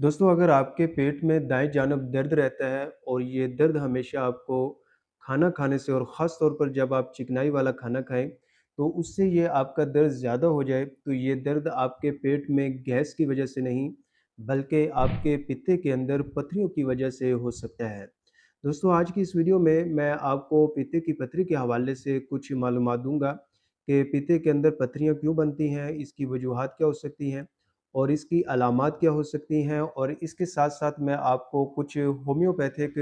दोस्तों, अगर आपके पेट में दाएँ जानब दर्द रहता है और ये दर्द हमेशा आपको खाना खाने से और ख़ास तौर पर जब आप चिकनाई वाला खाना खाएँ, तो उससे ये आपका दर्द ज़्यादा हो जाए, तो ये दर्द आपके पेट में गैस की वजह से नहीं, बल्कि आपके पित्ते के अंदर पथरियों की वजह से हो सकता है। दोस्तों, आज की इस वीडियो में मैं आपको पित्ते की पथरी के हवाले से कुछ मालूमात दूँगा कि पित्ते के अंदर पथरियाँ क्यों बनती हैं, इसकी वजूहात क्या हो सकती हैं और इसकी अलामात क्या हो सकती हैं, और इसके साथ-साथ मैं आपको कुछ होम्योपैथिक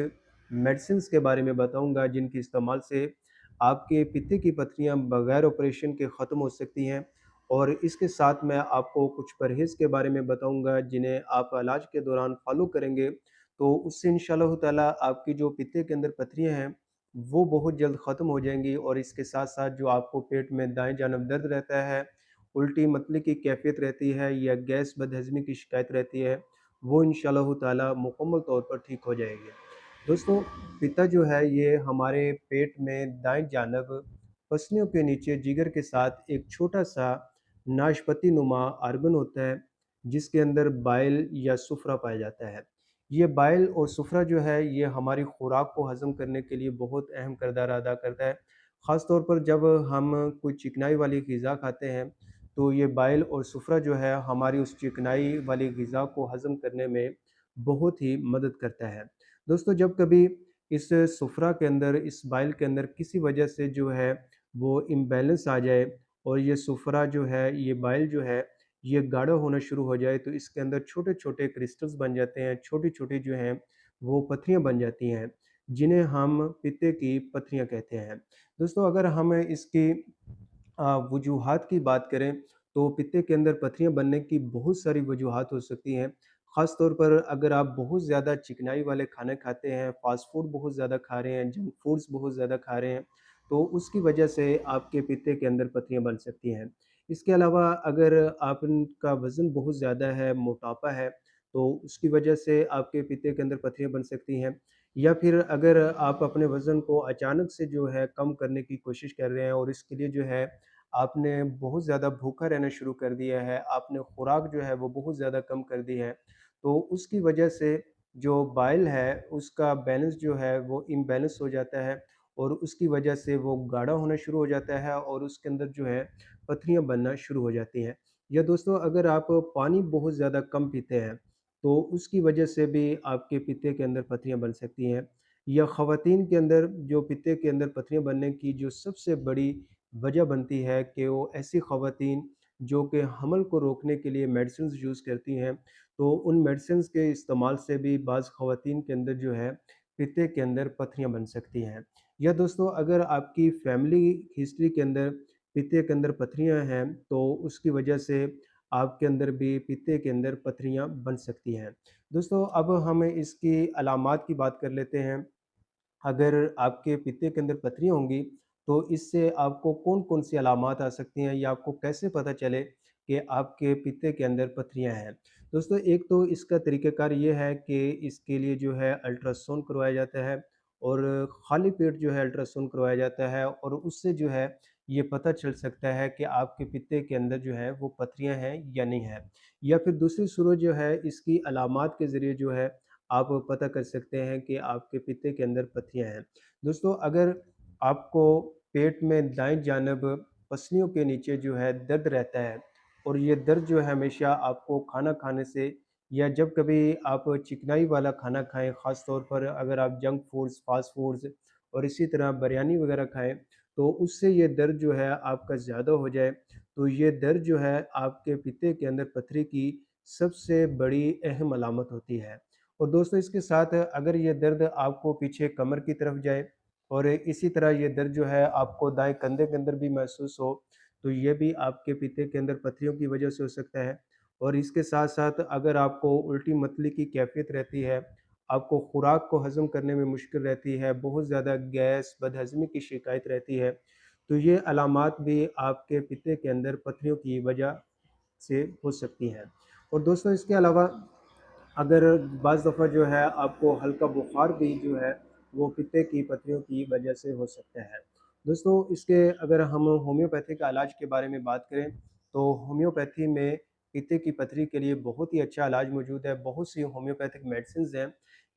मेडिसिन्स के बारे में बताऊँगा जिनके इस्तेमाल से आपके पित्ते की पथरियाँ बगैर ऑपरेशन के ख़त्म हो सकती हैं। और इसके साथ मैं आपको कुछ परहेज़ के बारे में बताऊँगा जिन्हें आप इलाज के दौरान फ़ॉलो करेंगे, तो उससे इंशाअल्लाह ताला आपकी जो पित्ते के अंदर पथरियाँ हैं, वो बहुत जल्द ख़त्म हो जाएँगी। और इसके साथ-साथ जो आपको पेट में दाएँ जानब दर्द रहता है, उल्टी मतली की कैफ़ियत रहती है या गैस बदहज़मी की शिकायत रहती है, वो इंशाअल्लाह ताला मुकम्मल तौर पर ठीक हो जाएगी। दोस्तों, पित्ता जो है ये हमारे पेट में दाएँ जानब पसलियों के नीचे जिगर के साथ एक छोटा-सा नाशपती नुमा ऑर्गन होता है, जिसके अंदर बाइल या सुफ़्रा पाया जाता है। ये बाइल और सुफ़्रा जो है ये हमारी खुराक को हज़म करने के लिए बहुत अहम किरदार अदा करता है। ख़ास तौर पर जब हम कोई चिकनाई वाली ग़िज़ा खाते हैं, तो ये बाइल और सुफ़्रा जो है हमारी उस चिकनाई वाली ग़िज़ा को हज़म करने में बहुत ही मदद करता है। दोस्तों, जब कभी इस सुफ़्रा के अंदर, इस बाइल के अंदर किसी वजह से जो है वो इम्बैलेंस आ जाए और ये सुफ़्रा जो है, ये बाइल जो है, ये गाढ़ा होना शुरू हो जाए, तो इसके अंदर छोटे-छोटे क्रिस्टल्स बन जाते हैं, छोटी-छोटी जो हैं वो पथरियाँ बन जाती हैं, जिन्हें हम पित्ते की पथरियाँ कहते हैं। दोस्तों, अगर हम इसकी वजूहात की बात करें, तो पित्ते के अंदर पथरियाँ बनने की बहुत सारी वजूहात हो सकती हैं। ख़ास तौर पर अगर आप बहुत ज़्यादा चिकनाई वाले खाने खाते हैं, फ़ास्ट फ़ूड बहुत ज़्यादा खा रहे हैं, जंक फूड्स बहुत ज़्यादा खा रहे हैं, तो उसकी वजह से आपके पित्ते के अंदर पथरियाँ बन सकती हैं। इसके अलावा अगर आपका वज़न बहुत ज़्यादा है, मोटापा है, तो उसकी वजह से आपके पित्ते के अंदर पथरियाँ बन सकती हैं। या फिर अगर आप अपने वज़न को अचानक से जो है कम करने की कोशिश कर रहे हैं और इसके लिए जो है आपने बहुत ज़्यादा भूखा रहना शुरू कर दिया है, आपने खुराक जो है वो बहुत ज़्यादा कम कर दी है, तो उसकी वजह से जो बाइल है उसका बैलेंस जो है वो इम्बैलेंस हो जाता है और उसकी वजह से वो गाढ़ा होना शुरू हो जाता है और उसके अंदर जो है पथरियाँ बनना शुरू हो जाती हैं। या दोस्तों, अगर आप पानी बहुत ज़्यादा कम पीते हैं, तो उसकी वजह से भी आपके पित्ते के अंदर पथरियाँ बन सकती हैं। या ख़वातीन के अंदर जो पित्ते के अंदर पथरियाँ बनने की जो सबसे बड़ी वजह बनती है कि वो ऐसी ख़वातीन जो कि हमल को रोकने के लिए मेडिसिन्स यूज़ करती हैं, तो उन मेडिसिन्स के इस्तेमाल से भी बाज़ ख़वातीन के अंदर जो है पित्ते के अंदर पथरियाँ बन सकती हैं। या दोस्तों, अगर आपकी फैमिली हिस्ट्री के अंदर पित्ते के अंदर पथरियाँ हैं, तो उसकी वजह से आपके अंदर भी पित्ते के अंदर पथरियाँ बन सकती हैं। दोस्तों, अब हम इसकी अलामात की बात कर लेते हैं। अगर आपके पित्ते के अंदर पथरियाँ होंगी, तो इससे आपको कौन-कौन सी अलामात आ सकती हैं या आपको कैसे पता चले कि आपके पित्ते के अंदर पथरियाँ हैं? दोस्तों, एक तो इसका तरीक़ाकार ये है कि इसके लिए जो है अल्ट्रासाउंड करवाया जाता है और खाली पेट जो है अल्ट्रासाउंड करवाया जाता है और उससे जो है ये पता चल सकता है कि आपके पित्ते के अंदर जो है वो पथरियाँ हैं या नहीं हैं। या फिर दूसरी सूरत जो है इसकी अलामात के ज़रिए जो है आप पता कर सकते हैं कि आपके पित्ते के अंदर पथरियाँ हैं। दोस्तों, अगर आपको पेट में दाएँ जानब पसलियों के नीचे जो है दर्द रहता है और ये दर्द जो है हमेशा आपको खाना खाने से या जब कभी आप चिकनाई वाला खाना खाएँ, ख़ास तौर पर अगर आप जंक फूड्स, फ़ास्ट फूड्स और इसी तरह बिरयानी वग़ैरह खाएँ, तो उससे ये दर्द जो है आपका ज़्यादा हो जाए, तो ये दर्द जो है आपके पित्ते के अंदर पथरी की सबसे बड़ी अहम अलामत होती है। और दोस्तों, इसके साथ अगर ये दर्द आपको पीछे कमर की तरफ जाए और इसी तरह ये दर्द जो है आपको दाएँ कंधे के अंदर भी महसूस हो, तो ये भी आपके पित्ते के अंदर पथरियों की वजह से हो सकता है। और इसके साथ-साथ अगर आपको उल्टी मतली की कैफ़ियत रहती है, आपको खुराक को हज़म करने में मुश्किल रहती है, बहुत ज़्यादा गैस, बदहज़मी की शिकायत रहती है, तो ये अलामात भी आपके पित्ते के अंदर पथरियों की वजह से हो सकती हैं। और दोस्तों, इसके अलावा अगर बाज़ दफ़ा जो है आपको हल्का बुखार भी जो है वो पित्ते की पथरियों की वजह से हो सकता है। दोस्तों, इसके अगर हम होम्योपैथी का इलाज के बारे में बात करें, तो होम्योपैथी में पित्ते की पथरी के लिए बहुत ही अच्छा इलाज मौजूद है। बहुत सी होम्योपैथिक मेडिसिन्स हैं,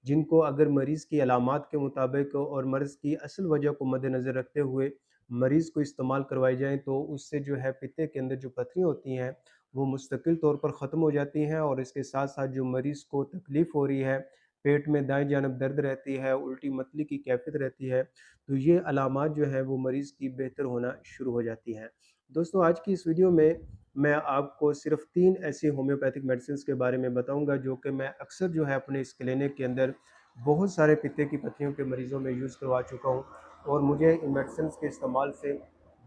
जिनको अगर मरीज़ की अलामात के मुताबिक और मर्ज़ की असल वजह को मद्देनज़र रखते हुए मरीज़ को इस्तेमाल करवाई जाएँ, तो उससे जो है पित्ते के अंदर जो पथरियाँ होती हैं, वो मुस्तकिल तौर पर ख़त्म हो जाती हैं और इसके साथ-साथ जो मरीज़ को तकलीफ़ हो रही है, पेट में दाएँ जानब दर्द रहती है, उल्टी मतली की कैफ़ियत रहती है, तो ये अलामात जो हैं वो मरीज़ की बेहतर होना शुरू हो जाती हैं। दोस्तों, आज की इस वीडियो में मैं आपको सिर्फ़ 3 ऐसी होम्योपैथिक मेडिसिन्स के बारे में बताऊँगा, जो कि मैं अक्सर जो है अपने इस क्लिनिक के अंदर बहुत सारे पित्ते की पथरियों के मरीज़ों में यूज़ करवा चुका हूँ और मुझे इन मेडिसिन्स के इस्तेमाल से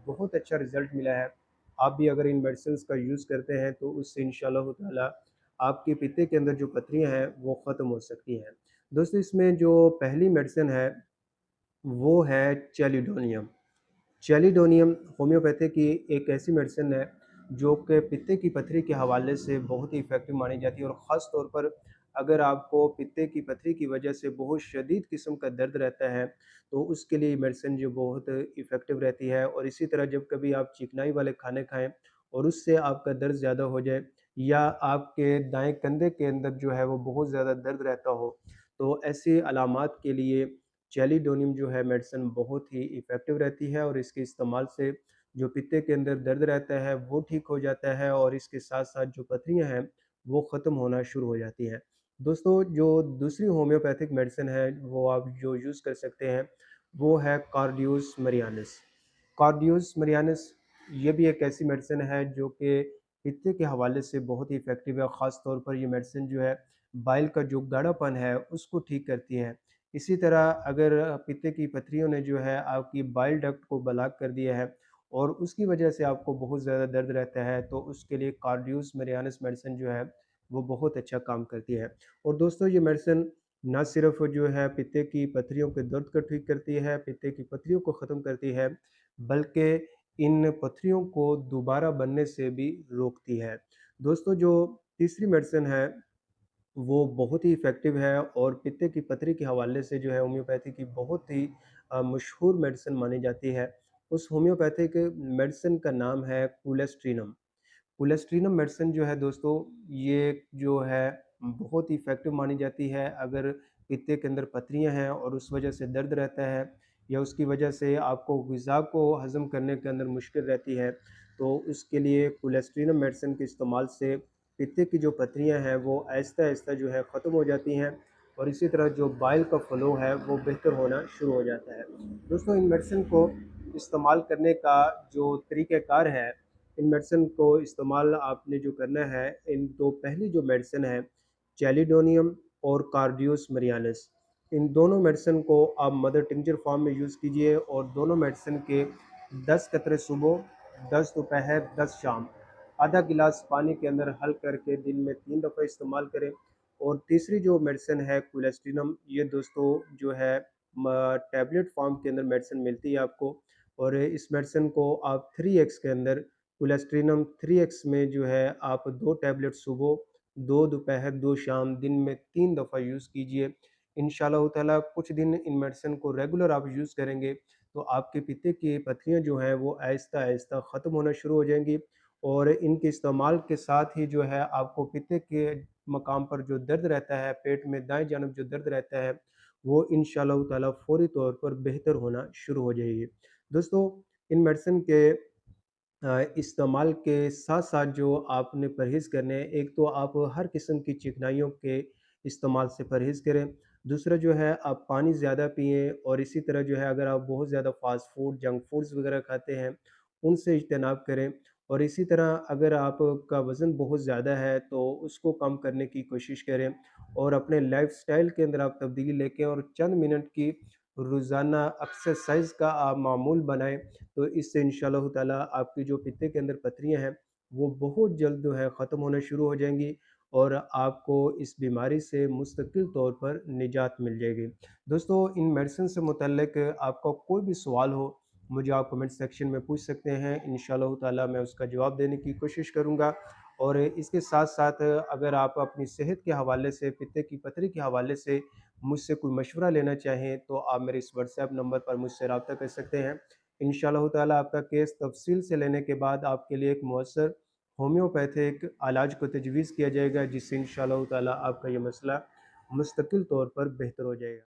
बहुत अच्छा रिज़ल्ट मिला है। आप भी अगर इन मेडिसिन्स का यूज़ करते हैं, तो उससे इंशाअल्लाह ताला आपके पित्ते के अंदर जो पथरियाँ हैं, वो ख़त्म हो सकती हैं। दोस्तों, इसमें जो पहली मेडिसिन है, वो है चेलिडोनियम। चेलिडोनियम होम्योपैथी की एक ऐसी मेडिसिन है, जो कि पित्ते की पथरी के हवाले से बहुत ही इफ़ेक्टिव मानी जाती है और ख़ास तौर पर अगर आपको पित्ते की पथरी की वजह से बहुत शदीद किस्म का दर्द रहता है, तो उसके लिए ये मेडिसिन जो बहुत इफ़ेक्टिव रहती है। और इसी तरह जब कभी आप चिकनाई वाले खाने खाएँ और उससे आपका दर्द ज़्यादा हो जाए या आपके दाएँ कंधे के अंदर जो है वो बहुत ज़्यादा दर्द रहता हो, तो ऐसी अलामात के लिए चेलिडोनियम जो है मेडिसिन बहुत ही इफ़ेक्टिव रहती है और इसके इस्तेमाल से जो पित्ते के अंदर दर्द रहता है वो ठीक हो जाता है और इसके साथ-साथ जो पथरियाँ हैं वो ख़त्म होना शुरू हो जाती हैं। दोस्तों, जो दूसरी होम्योपैथिक मेडिसिन है वो आप जो यूज़ कर सकते हैं, वो है कार्डियोस मरियानिस। कार्डियोस मरियानिस ये भी एक ऐसी मेडिसिन है जो कि पित्ते के हवाले से बहुत ही इफ़ेक्टिव है। ख़ास तौर पर ये मेडिसिन जो है बाइल का जो गाढ़ापन है उसको ठीक करती है। इसी तरह अगर पित्ते की पथरियों ने जो है आपकी बाइल डक्ट को ब्लॉक कर दिया है और उसकी वजह से आपको बहुत ज़्यादा दर्द रहता है, तो उसके लिए कार्डियोस मरियानिस मेडिसिन जो है वो बहुत अच्छा काम करती है। और दोस्तों, ये मेडिसिन ना सिर्फ जो है पित्ते की पथरियों के दर्द को ठीक करती है, पित्ते की पथरियों को ख़त्म करती है, बल्कि इन पथरियों को दोबारा बनने से भी रोकती है। दोस्तों, जो तीसरी मेडिसिन है वो बहुत ही इफ़ेक्टिव है और पित्ते की पथरी के हवाले से जो है होम्योपैथी की बहुत ही मशहूर मेडिसिन मानी जाती है। उस होम्योपैथिक मेडिसिन का नाम है कुलेस्ट्रीनम। कुलेस्ट्रीनम मेडिसिन जो है दोस्तों, ये जो है बहुत ही इफ़ेक्टिव मानी जाती है। अगर पित्ते के अंदर पथरियाँ हैं और उस वजह से दर्द रहता है या उसकी वजह से आपको ग़िज़ा को हज़म करने के अंदर मुश्किल रहती है, तो उसके लिए कुलेस्ट्रीनम मेडिसिन के इस्तेमाल से पित्ते की जो पथरियाँ हैं वो आहिस्ता-आहिस्ता जो है ख़त्म हो जाती हैं और इसी तरह जो बाइल का फ़्लो है वो बेहतर होना शुरू हो जाता है। दोस्तों, इन मेडिसिन को इस्तेमाल करने का जो तरीक़ाकार है, इन मेडिसिन को इस्तेमाल आपने जो करना है, इन 2 पहली जो मेडिसिन है, चेलिडोनियम और कार्डियोस मरियानिस, इन दोनों मेडिसिन को आप मदर टिंचर फॉर्म में यूज़ कीजिए और दोनों मेडिसिन के 10 कतरे सुबह, 10 दोपहर, 10 शाम, आधा गिलास पानी के अंदर हल करके दिन में 3 दफ़ा इस्तेमाल करें। और तीसरी जो मेडिसिन है कुलेस्ट्रीनम, ये दोस्तों जो है टैबलेट फॉर्म के अंदर मेडिसिन मिलती है आपको और इस मेडिसिन को आप 3x के अंदर कुलेस्ट्रीनम 3x में जो है आप 2 टैबलेट सुबह, 2 दोपहर, 2 शाम, दिन में 3 दफ़ा यूज़ कीजिए। इंशाअल्लाह ताला कुछ दिन इन मेडिसिन को रेगुलर आप यूज़ करेंगे, तो आपके पित्ते की पथरियाँ जो हैं वो आहिस्ता-आहिस्ता ख़त्म होना शुरू हो जाएँगी और इनके इस्तेमाल के साथ ही जो है आपको पित्ते के मकाम पर जो दर्द रहता है, पेट में दाएँ जानब जो दर्द रहता है, वो इंशाअल्लाह ताला फ़ौरी तौर पर बेहतर होना शुरू हो जाएगी। दोस्तों, इन मेडिसिन के इस्तेमाल के साथ-साथ जो आपने परहेज़ करने हैं, एक तो आप हर किस्म की चिकनाइयों के इस्तेमाल से परहेज़ करें। दूसरा जो है आप पानी ज़्यादा पिएँ और इसी तरह जो है अगर आप बहुत ज़्यादा फ़ास्ट फ़ूड, जंक फूड्स वग़ैरह खाते हैं, उनसे इज्तनाब करें। और इसी तरह अगर आपका वज़न बहुत ज़्यादा है, तो उसको कम करने की कोशिश करें और अपने लाइफ़स्टाइल के अंदर आप तब्दीली लेके और चंद मिनट की रोज़ाना एक्सरसाइज़ का आप मामूल बनाएँ, तो इससे इंशाअल्लाह ताला आपकी जो पित्ते के अंदर पथरियाँ हैं, वो बहुत जल्द जो है ख़त्म होना शुरू हो जाएँगी और आपको इस बीमारी से मुस्तकिल तौर पर निजात मिल जाएगी। दोस्तों, इन मेडिसिन से मुतल्लिक आपका कोई भी सवाल हो, मुझे आप कमेंट सेक्शन में पूछ सकते हैं। इंशाअल्लाह ताला मैं उसका जवाब देने की कोशिश करूँगा और इसके साथ-साथ अगर आप अपनी सेहत के हवाले से, पित्ते की पथरी के हवाले से मुझसे कोई मशवरा लेना चाहें, तो आप मेरे इस व्हाट्सएप नंबर पर मुझसे राब्ता कर सकते हैं। इंशाअल्लाह ताला आपका केस तफ़सील से लेने के बाद आपके लिए एक मौसर होम्योपैथिक इलाज को तजवीज़ किया जाएगा, जिससे इंशाअल्लाह ताला आपका ये मसला मुस्तकिल तौर पर बेहतर हो जाएगा।